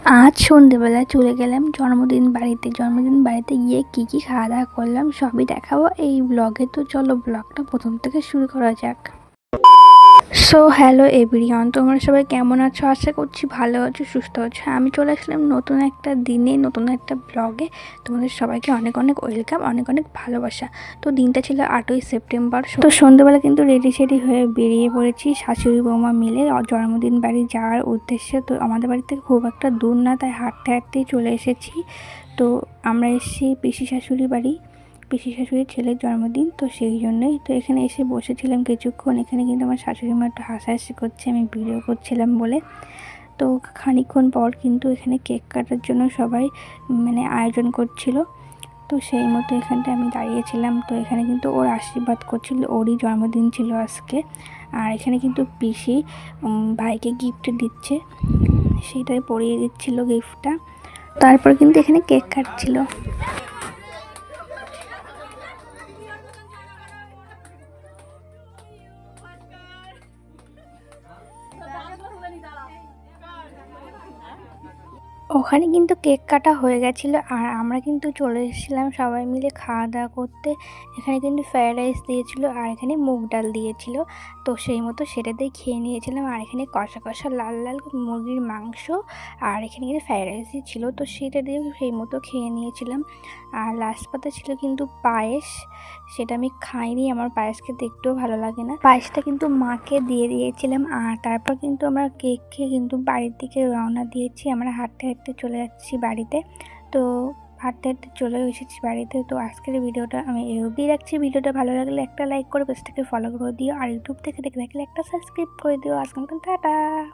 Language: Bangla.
আজ সন্ধেবেলায় চলে গেলাম জন্মদিন বাড়িতে গিয়ে কী খাওয়া দাওয়া করলাম সবই দেখাবো এই ব্লগে। তো চলো ব্লগটা প্রথম থেকে শুরু করা যাক। সো হ্যালো এভরিওয়ান, তোমরা সবাই কেমন আছো? আশা করছি ভালো আছো, সুস্থ আছো। আমি চলে আসলাম নতুন একটা দিনে, নতুন একটা ব্লগে। তোমাদের সবাইকে অনেক অনেক ওয়েলকাম, অনেক অনেক ভালোবাসা। তো দিনটা ছিল 8ই সেপ্টেম্বর। তো সন্ধ্যেবেলা কিন্তু রেডি হয়ে বেরিয়ে পড়েছি শাশুড়ি বৌমা মিলে জন্মদিন বাড়ি যাওয়ার উদ্দেশ্যে। তো আমাদের বাড়ি থেকে খুব একটা দূর না, তাই হাঁটতে হাঁটতেই চলে এসেছি। তো আমরা এসেছি পিসি শাশুড়ির ছেলের জন্মদিন, তো সেই জন্যই তো এখানে এসে বসেছিলাম কিছুক্ষণ। এখানে কিন্তু আমার শাশুড়ি মা একটু হাসাহাসি করছে আমি ভিডিও করছিলাম বলে। তো খানিকক্ষণ পর কিন্তু এখানে কেক কাটার জন্য সবাই আয়োজন করছিল। তো সেই মতো এখানটায় আমি দাঁড়িয়েছিলাম। তো এখানে কিন্তু ওর আশীর্বাদ করছিল, ওরই জন্মদিন ছিল আজকে। আর এখানে কিন্তু পিসি ভাইকে গিফট দিচ্ছে, সেইটাই পরিয়ে দিচ্ছিল গিফটটা। তারপর কিন্তু এখানে কেক কাটছিল। ওখানে কিন্তু কেক কাটা হয়ে গেছিলো আর আমরা কিন্তু চলে এসেছিলাম সবাই মিলে খাওয়া দাওয়া করতে। এখানে কিন্তু ফ্রায়েড রাইস দিয়েছিলো আর এখানে মুগ ডাল দিয়েছিল। তো সেই মতো সেটা দিয়ে খেয়ে নিয়েছিলাম। আর এখানে কষা কষা লাল লাল মুরগির মাংস আর এখানে কিন্তু ফ্রায়েড রাইসই ছিল, তো সেটা দিয়ে সেই মতো খেয়ে নিয়েছিলাম। আর লাস্ট পাতা ছিল কিন্তু পায়েস, সেটা আমি খাইনি, আমার পায়েস খেতে একটুও ভালো লাগে না। পায়েসটা কিন্তু মাকে দিয়ে দিয়েছিলাম। আর তারপর কিন্তু আমরা কেক খেয়ে কিন্তু বাড়ির দিকে রওনা দিয়েছি। আমরা হাঁটতে হাঁটতে চলে যাচ্ছি বাড়িতে। তো হাঁটতে হাঁটতে চলে এসেছি বাড়িতে। তো আজকের ভিডিওটা আমি এই অবধি রাখছি। ভিডিওটা ভালো লাগলে একটা লাইক করে পেজটাকে ফলো করে দিও, আর ইউটিউব থেকে দেখে থাকলে একটা সাবস্ক্রাইব করে দিও। আজকের মতন টাটা।